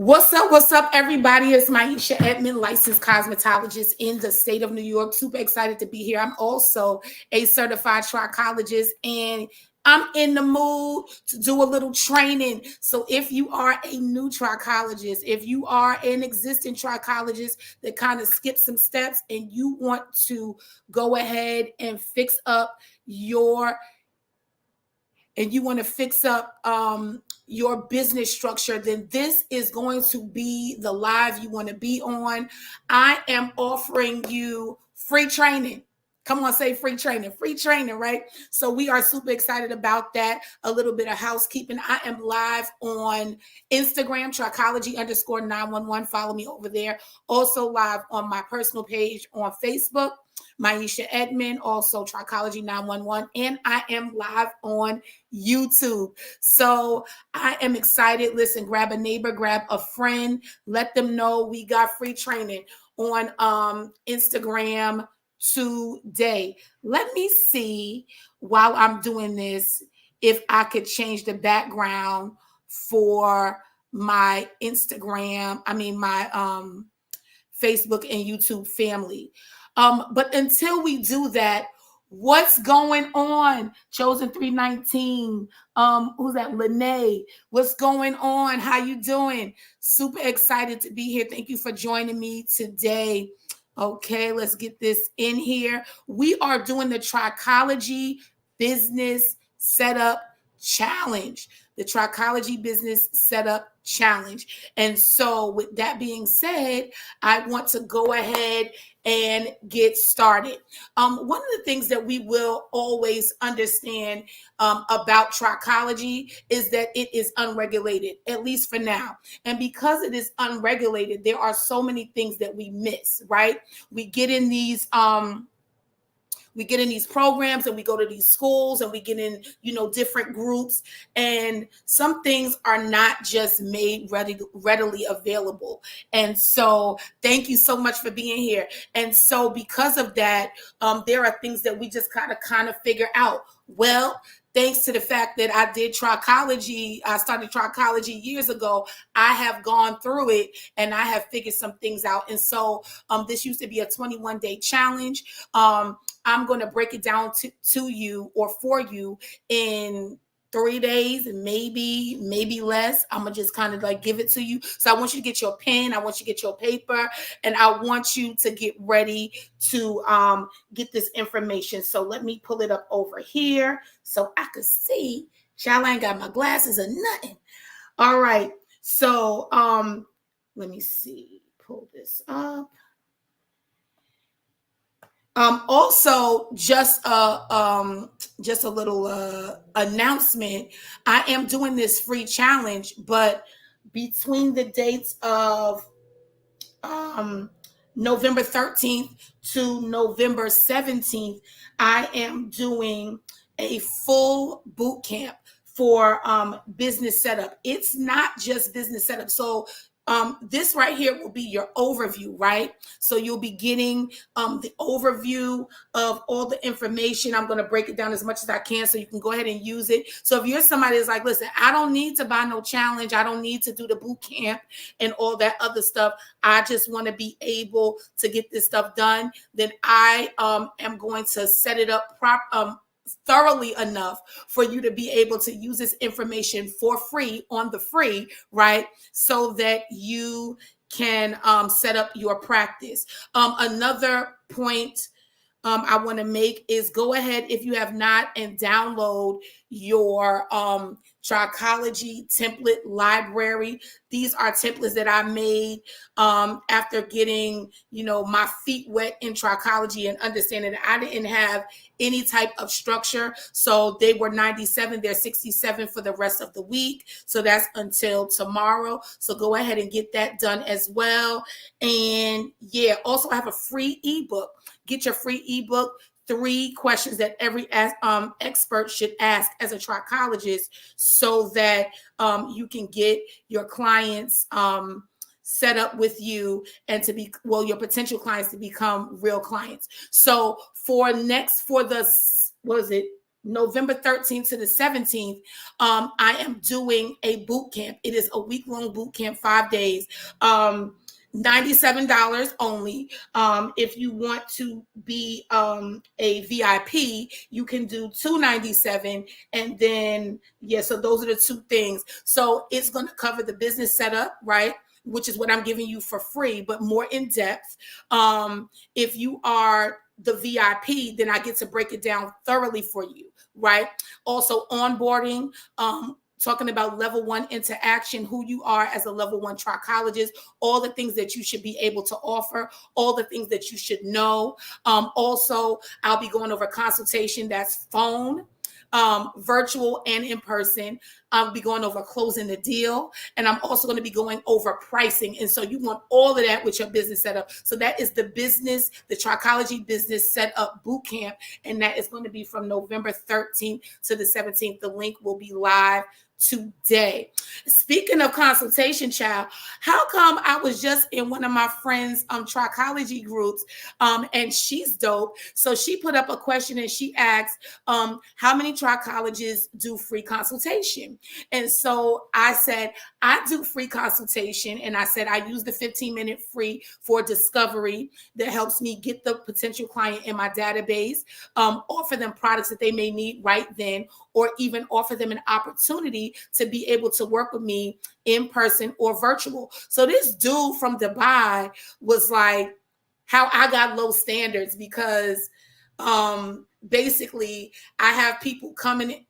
What's up, everybody? It's Maisha Edmond, licensed cosmetologist in the state of New York. Super excited to be here. I'm also a certified trichologist, and I'm in the mood to do a little training. So if you are a new trichologist, if you are an existing trichologist that kind of skipped some steps and you want to go ahead and fix up your your business structure, then this is going to be the live you want to be on. I am offering you free training. Come on, say free training, right? So we are super excited about that. A little bit of housekeeping. I am live on Instagram, Trichology_911. Follow me over there. Also live on my personal page on Facebook, Maisha Edmond, also Trichology 911, and I am live on YouTube. So I am excited. Listen, grab a neighbor, grab a friend, let them know we got free training on Instagram today. Let me see while I'm doing this if I could change the background for my Instagram, my Facebook and YouTube family. But until we do that, what's going on? Chosen 319. Who's that? Lene. What's going on? How you doing? Super excited to be here. Thank you for joining me today. Okay, let's get this in here. We are doing the Trichology Business Setup Challenge. The Trichology Business Setup Challenge. And so with that being said, I want to go ahead and get started. One of the things that we will always understand about trichology is that it is unregulated, at least for now. And because it is unregulated, there are so many things that we miss, right? We get in these programs and we go to these schools and we get in, different groups, and some things are not just made readily available. And so thank you so much for being here. And so because of that, there are things that we just kind of figure out. Well, thanks to the fact that I did trichology, I started trichology years ago, I have gone through it and I have figured some things out. And so this used to be a 21-day challenge. I'm going to break it down to you or for you in 3 days and maybe less. I'm going to just kind of like give it to you. So I want you to get your pen. I want you to get your paper, and I want you to get ready to get this information. So let me pull it up over here so I could see. Child, I ain't got my glasses or nothing. All right. So let me see. Pull this up. Also, just a little announcement. I am doing this free challenge, but between the dates of November 13th to November 17th, I am doing a full boot camp for business setup. It's not just business setup. So this right here will be your overview, right? So you'll be getting the overview of all the information. I'm going to break it down as much as I can so you can go ahead and use it. So if you're somebody that's like, listen, I don't need to buy no challenge. I don't need to do the boot camp and all that other stuff. I just want to be able to get this stuff done. Then I am going to set it up thoroughly enough for you to be able to use this information for free on the free, right? So that you can set up your practice. Another point I want to make is go ahead, if you have not, and download your Trichology template library. These are templates that I made after getting, my feet wet in trichology and understanding that I didn't have any type of structure. So they were 97, they're 67 for the rest of the week. So that's until tomorrow. So go ahead and get that done as well. And yeah, also I have a free ebook. Get your free ebook, 3 questions that every expert should ask as a trichologist, so that you can get your clients set up with you and your potential clients to become real clients. So November 13th to the 17th, I am doing a boot camp. It is a week-long boot camp, 5 days. $97 only. If you want to be a VIP, you can do $297, and then so those are the two things. So it's going to cover the business setup, right? Which is what I'm giving you for free, but more in depth. If you are the VIP, then I get to break it down thoroughly for you, right? Also onboarding, talking about level 1 interaction, who you are as a level 1 trichologist, all the things that you should be able to offer, all the things that you should know. Also, I'll be going over consultation, that's phone, virtual and in person. I'll be going over closing the deal, and I'm also going to be going over pricing. And so you want all of that with your business setup. So that is the Trichology business setup boot camp, and that is going to be from November 13th to the 17th. The link will be live today. Speaking of consultation, child, how come I was just in one of my friends' Trichology groups, and she's dope. So she put up a question and she asked, how many trichologists do free consultation? And so I said, I do free consultation, and I said I use the 15-minute free for discovery that helps me get the potential client in my database, offer them products that they may need right then, or even offer them an opportunity to be able to work with me in person or virtual. So this dude from Dubai was like, how I got low standards, because basically I have people coming in,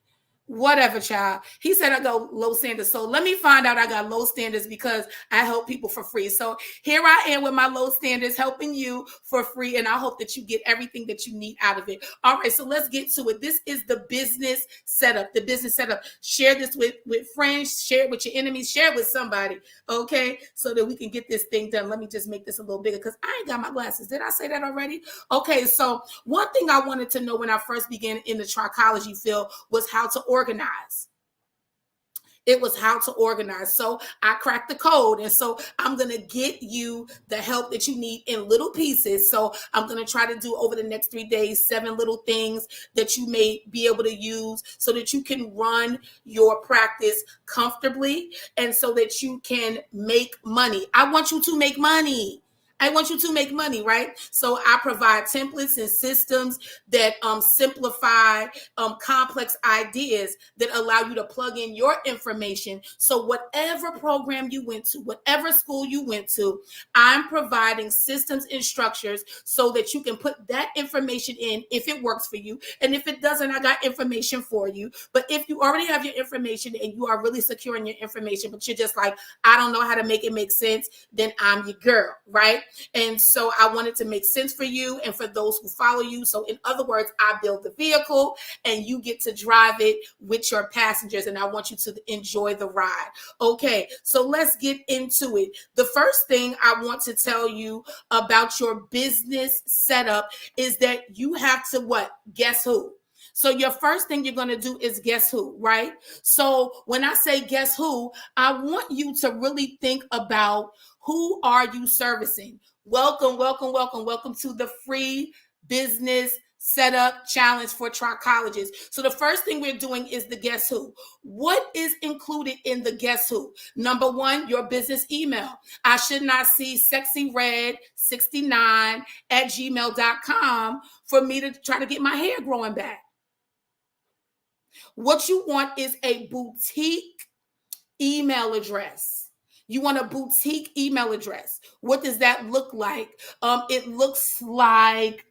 whatever, child. He said I go low standards. So let me find out I got low standards because I help people for free. So here I am with my low standards helping you for free. And I hope that you get everything that you need out of it. All right, so let's get to it. This is the business setup. The business setup. Share this with friends. Share it with your enemies. Share it with somebody. Okay, so that we can get this thing done. Let me just make this a little bigger because I ain't got my glasses. Did I say that already? Okay, so one thing I wanted to know when I first began in the trichology field was how to organize. It was how to organize. So I cracked the code. And so I'm going to get you the help that you need in little pieces. So I'm going to try to do over the next 3 days, 7 little things that you may be able to use so that you can run your practice comfortably and so that you can make money. I want you to make money. I want you to make money, right? So I provide templates and systems that simplify complex ideas that allow you to plug in your information. So whatever program you went to, whatever school you went to, I'm providing systems and structures so that you can put that information in if it works for you. And if it doesn't, I got information for you. But if you already have your information and you are really secure in your information, but you're just like, I don't know how to make it make sense, then I'm your girl, right? And so I wanted to make sense for you and for those who follow you. So in other words, I build the vehicle and you get to drive it with your passengers. And I want you to enjoy the ride. Okay, so let's get into it. The first thing I want to tell you about your business setup is that you have to what? Guess who? So your first thing you're going to do is guess who, right? So when I say guess who, I want you to really think about who are you servicing? Welcome, welcome, welcome, welcome to the free business setup challenge for trichologists. So the first thing we're doing is the guess who. What is included in the guess who? Number 1, your business email. I should not see sexyred69@gmail.com for me to try to get my hair growing back. What you want is a boutique email address. You want a boutique email address. What does that look like? It looks like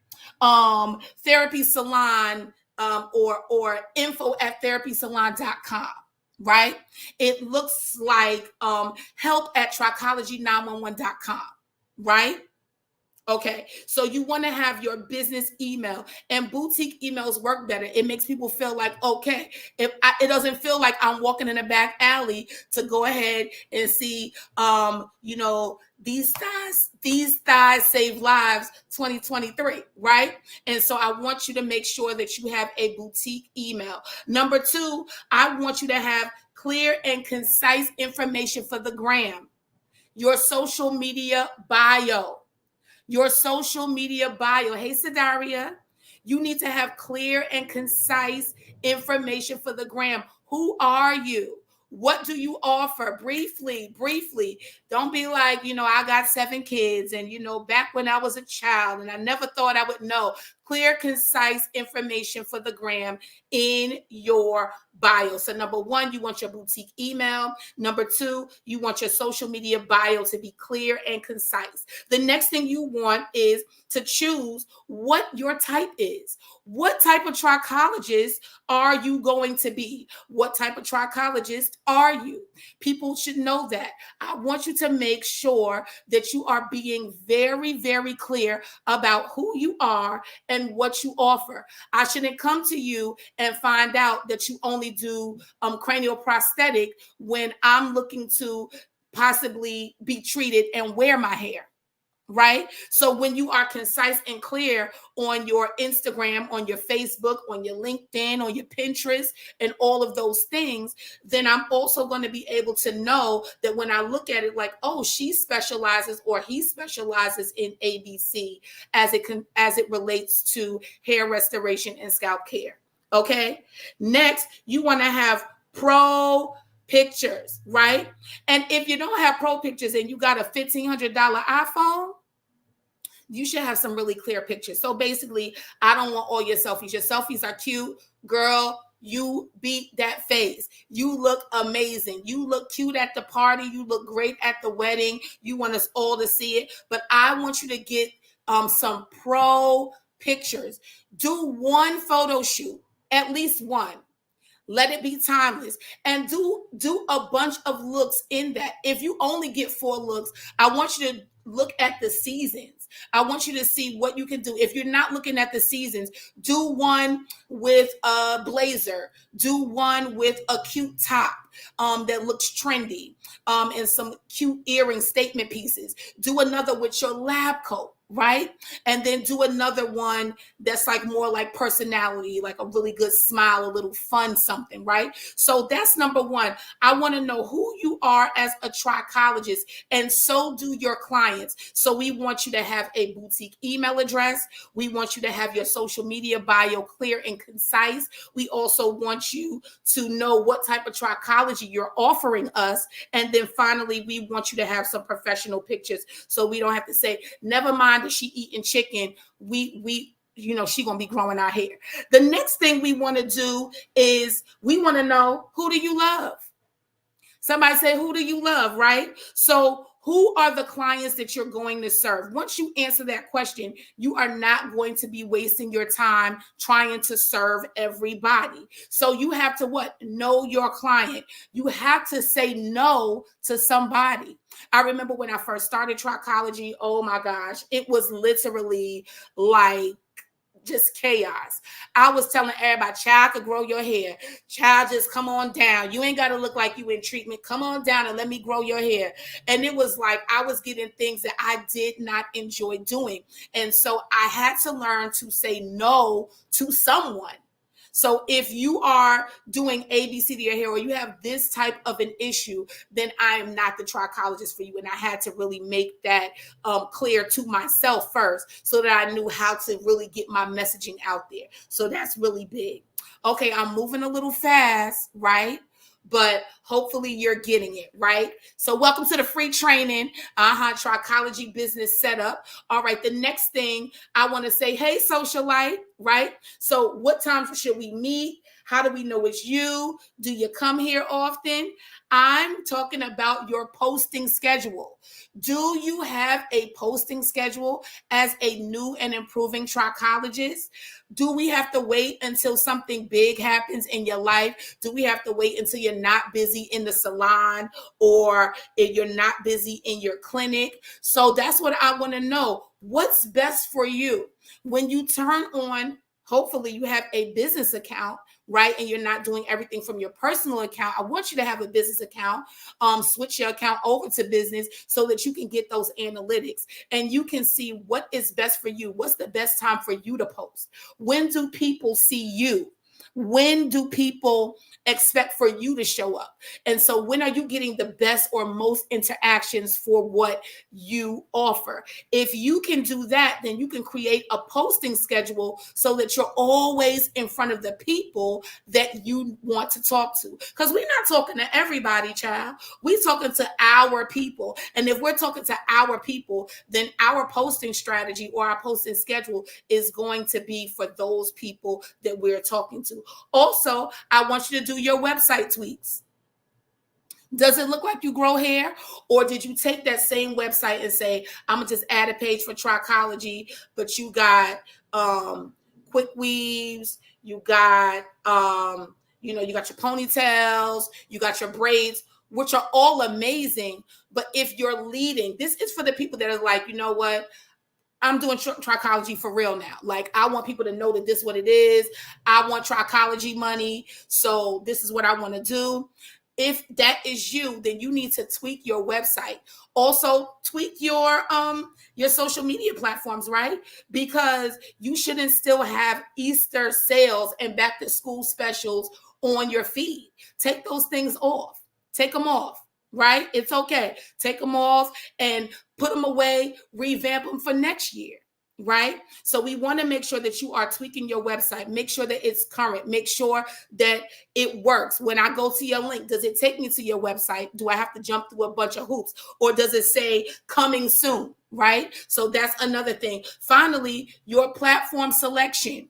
therapy salon or info@therapysalon.com, right? It looks like help@trichology911.com, right? Okay, so you want to have your business email, and boutique emails work better. It makes people feel like, okay, it doesn't feel like I'm walking in a back alley to go ahead and see, these thighs save lives 2023, right? And so I want you to make sure that you have a boutique email. Number 2, I want you to have clear and concise information for the gram, your social media bio. Your social media bio. Hey, Sadaria. You need to have clear and concise information for the gram. Who are you? What do you offer? Briefly. Don't be like, I got 7 kids and, back when I was a child and I never thought I would know. Clear, concise information for the gram in your bio. So number 1, you want your boutique email. Number 2, you want your social media bio to be clear and concise. The next thing you want is to choose what your type is. What type of trichologist are you going to be? What type of trichologist are you? People should know that. I want you to make sure that you are being very, very clear about who you are and what you offer. I shouldn't come to you and find out that you only do cranial prosthetic when I'm looking to possibly be treated and wear my hair. Right? So when you are concise and clear on your Instagram, on your Facebook, on your LinkedIn, on your Pinterest, and all of those things, then I'm also going to be able to know that when I look at it like, oh, she specializes or he specializes in ABC as it relates to hair restoration and scalp care. Okay. Next, you want to have pro pictures, right? And if you don't have pro pictures and you got a $1,500 iPhone, you should have some really clear pictures. So basically, I don't want all your selfies. Your selfies are cute. Girl, you beat that face. You look amazing. You look cute at the party. You look great at the wedding. You want us all to see it. But I want you to get some pro pictures. Do one photo shoot, at least one. Let it be timeless and do a bunch of looks in that. If you only get 4 looks, I want you to look at the seasons. I want you to see what you can do. If you're not looking at the seasons, do one with a blazer, do one with a cute top that looks trendy, and some cute earring statement pieces. Do another with your lab coat. Right? And then do another one that's like more like personality, like a really good smile, a little fun something, right? So that's number 1. I want to know who you are as a trichologist, and so do your clients. So we want you to have a boutique email address. We want you to have your social media bio clear and concise. We also want you to know what type of trichology you're offering us. And then finally, we want you to have some professional pictures so we don't have to say, never mind that she eating chicken, she gonna be growing our hair. The next thing we want to do is we want to know, who do you love? Somebody say, who do you love, right? So who are the clients that you're going to serve? Once you answer that question, you are not going to be wasting your time trying to serve everybody. So you have to what? Know your client. You have to say no to somebody. I remember when I first started Trichology, oh my gosh, it was literally like just chaos. I was telling everybody, child, could grow your hair. Child, just come on down. You ain't got to look like you in treatment. Come on down and let me grow your hair. And it was like I was getting things that I did not enjoy doing. And so I had to learn to say no to someone. So if you are doing ABC to your hair or you have this type of an issue, then I am not the trichologist for you. And I had to really make that clear to myself first so that I knew how to really get my messaging out there. So that's really big. Okay, I'm moving a little fast, right? But hopefully you're getting it, right? So welcome to the free training, Trichology business setup. All right, the next thing I want to say, hey, socialite, right? So what times should we meet? How do we know it's you? Do you come here often? I'm talking about your posting schedule. Do you have a posting schedule as a new and improving trichologist? Do we have to wait until something big happens in your life? Do we have to wait until you're not busy in the salon or if you're not busy in your clinic? So that's what I want to know. What's best for you? When you turn on, hopefully you have a business account, right? And you're not doing everything from your personal account. I want you to have a business account, switch your account over to business so that you can get those analytics and you can see what is best for you. What's the best time for you to post? When do people see you? When do people expect for you to show up? And so when are you getting the best or most interactions for what you offer? If you can do that, then you can create a posting schedule so that you're always in front of the people that you want to talk to. Because we're not talking to everybody, child. We're talking to our people. And if we're talking to our people, then our posting strategy or our posting schedule is going to be for those people that we're talking to. Also, I want you to do your website tweaks. Does it look like you grow hair? Or did you take that same website and say, I'm going to just add a page for Trichology, but you got quick weaves, you got, you got your ponytails, you got your braids, which are all amazing. But if you're leading, this is for the people that are like, you know what? I'm doing Trichology for real now. Like, I want people to know that this is what it is. I want Trichology money. So this is what I want to do. If that is you, then you need to tweak your website. Also, tweak your social media platforms, right? Because you shouldn't still have Easter sales and back to school specials on your feed. Take those things off. Take them off, right? It's okay. Take them off and put them away, revamp them for next year, right? So we want to make sure that you are tweaking your website. Make sure that it's current. Make sure that it works. When I go to your link, does it take me to your website? Do I have to jump through a bunch of hoops? Or does it say coming soon, right? So that's another thing. Finally, your platform selection.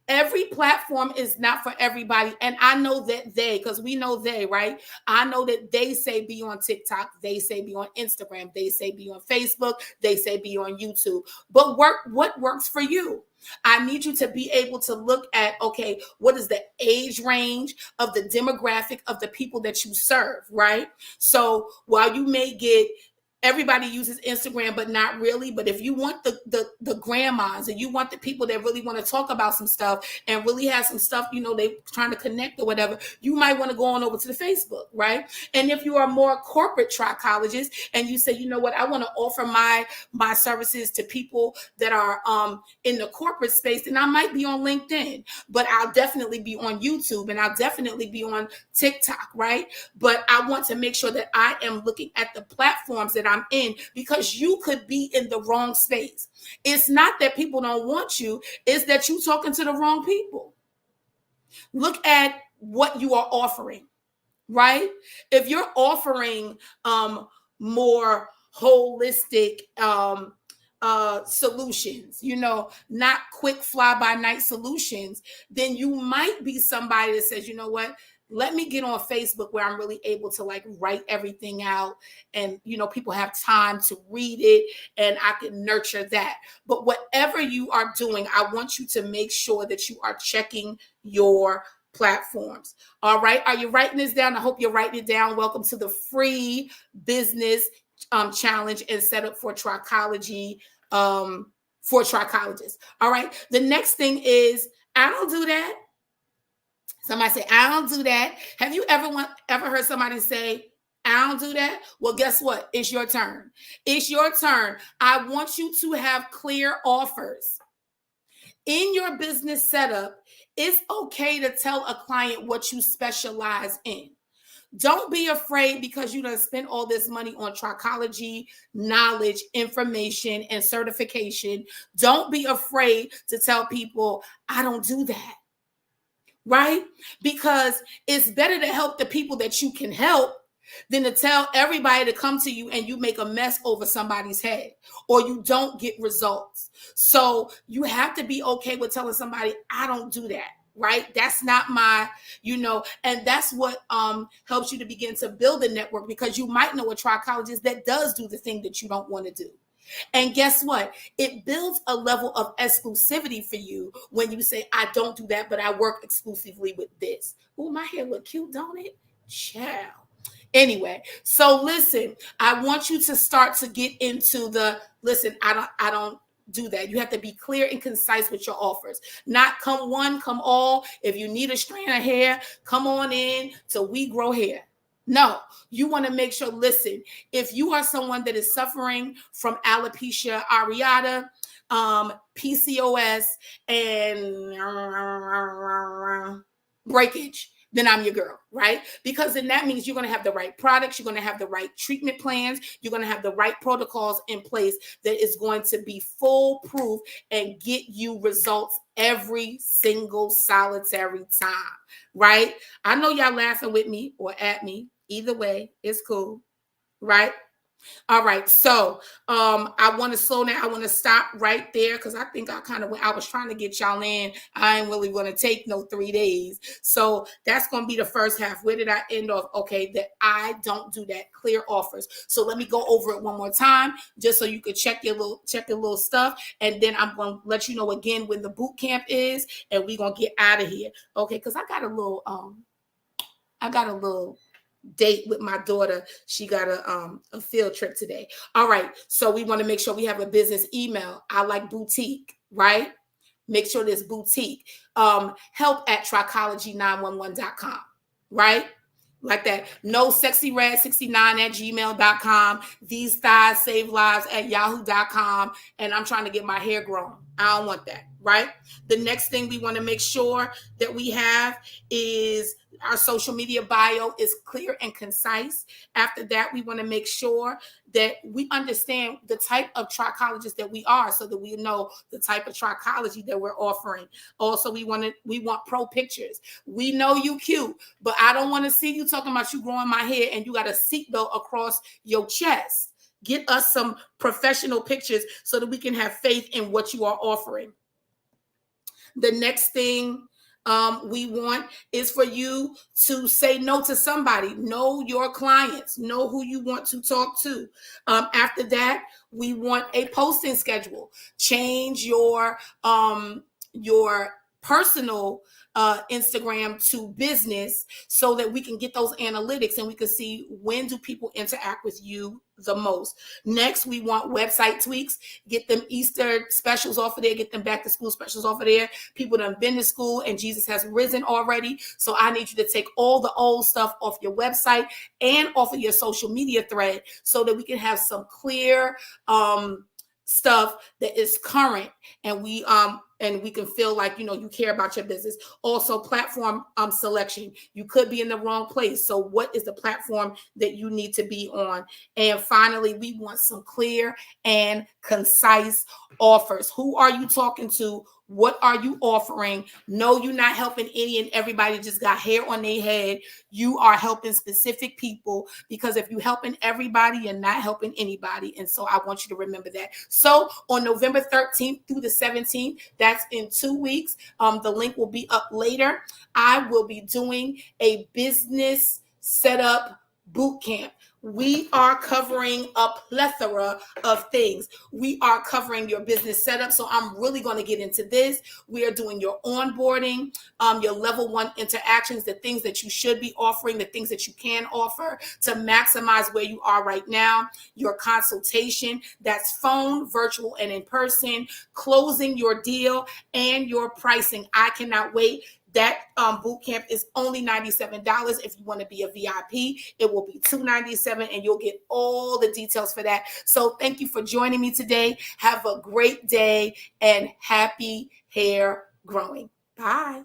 Every platform is not for everybody. And I know that because we know right? I know that they say be on TikTok. They say be on Instagram. They say be on Facebook. They say be on YouTube. But what works for you? I need you to be able to look at, okay, what is the age range of the demographic of the people that you serve, right? So while you may get everybody uses Instagram, but not really. But if you want the grandmas and you want the people that really want to talk about some stuff and really have some stuff, they trying to connect or whatever, you might want to go on over to the Facebook, right? And if you are more corporate trichologist and you say, you know what, I want to offer my services to people that are in the corporate space, then I might be on LinkedIn, but I'll definitely be on YouTube and I'll definitely be on TikTok, right? But I want to make sure that I am looking at the platforms that I'm in, because you could be in the wrong space. It's not that people don't want you, it's that you're talking to the wrong people. Look at what you are offering, right? If you're offering more holistic solutions, not quick fly-by-night solutions, then you might be somebody that says, you know what, let me get on Facebook where I'm really able to write everything out and, people have time to read it and I can nurture that. But whatever you are doing, I want you to make sure that you are checking your platforms. All right. Are you writing this down? I hope you're writing it down. Welcome to the free business challenge and setup for Trichology, for trichologists. All right. The next thing is, I don't do that. Somebody say, I don't do that. Have you ever heard somebody say, I don't do that? Well, guess what? It's your turn. It's your turn. I want you to have clear offers. In your business setup, it's okay to tell a client what you specialize in. Don't be afraid because you done spent all this money on trichology, knowledge, information, and certification. Don't be afraid to tell people, I don't do that. Right? Because it's better to help the people that you can help than to tell everybody to come to you and you make a mess over somebody's head or you don't get results. So you have to be okay with telling somebody, I don't do that. Right? That's not my, and that's what helps you to begin to build a network, because you might know a trichologist that does do the thing that you don't want to do. And guess what? It builds a level of exclusivity for you when you say, I don't do that, but I work exclusively with this. Oh, my hair look cute, don't it? Child. Anyway, so listen, I want you to start to get into I don't do that. You have to be clear and concise with your offers. Not come one, come all. If you need a strand of hair, come on in till we grow hair. No, you want to make sure, listen, if you are someone that is suffering from alopecia areata, PCOS, and breakage, then I'm your girl, right? Because then that means you're going to have the right products, you're going to have the right treatment plans, you're going to have the right protocols in place that is going to be foolproof and get you results every single solitary time, right? I know y'all laughing with me or at me. Either way, it's cool, right? All right, so I want to slow down. I want to stop right there because I think I was trying to get y'all in. I ain't really going to take no 3 days. So that's going to be the first half. Where did I end off? Okay, that I don't do that. Clear offers. So let me go over it one more time, just so you could check your little stuff, and then I'm going to let you know again when the boot camp is, and we're going to get out of here. Okay, because I got a little date with my daughter. She got a field trip today. All right. So we want to make sure we have a business email. I like boutique, right? Make sure there's boutique. Help at trichology911.com, right? Like that. No sexy red 69 at gmail.com. These thighs save lives at yahoo.com. And I'm trying to get my hair grown. I don't want that, right? The next thing we want to make sure that we have is our social media bio is clear and concise. After that, we want to make sure that we understand the type of trichologist that we are, so that we know the type of trichology that we're offering. Also, we want pro pictures. We know you cute, but I don't want to see you talking about you growing my hair and you got a seatbelt across your chest. Get us some professional pictures so that we can have faith in what you are offering. The next thing we want is for you to say no to somebody. Know your clients. Know who you want to talk to. After that, we want a posting schedule. Change your personal Instagram to business so that we can get those analytics and we can see when do people interact with you the most. Next, we want website tweaks. Get them Easter specials off of there. Get them back to school specials off of there. People that have been to school and Jesus has risen already. So I need you to take all the old stuff off your website and off of your social media thread so that we can have some clear stuff that is current, and we can feel like you care about your business. Also, platform selection. You could be in the wrong place, so what is the platform that you need to be on? And finally, we want some clear and concise offers. Who are you talking to? What are you offering? No, you're not helping any and everybody just got hair on their head. You are helping specific people, because if you're helping everybody, you're not helping anybody. And so I want you to remember that. So on November 13th through the 17th, that's in 2 weeks. The link will be up later. I will be doing a business setup boot camp. We are covering a plethora of things. We are covering your business setup. So I'm really going to get into this. We are doing your onboarding, your level 1 interactions, the things that you should be offering, the things that you can offer to maximize where you are right now, your consultation, that's phone, virtual, and in person, closing your deal, and your pricing. I cannot wait. That boot camp is only $97. If you want to be a VIP, it will be $297, and you'll get all the details for that. So thank you for joining me today. Have a great day and happy hair growing. Bye.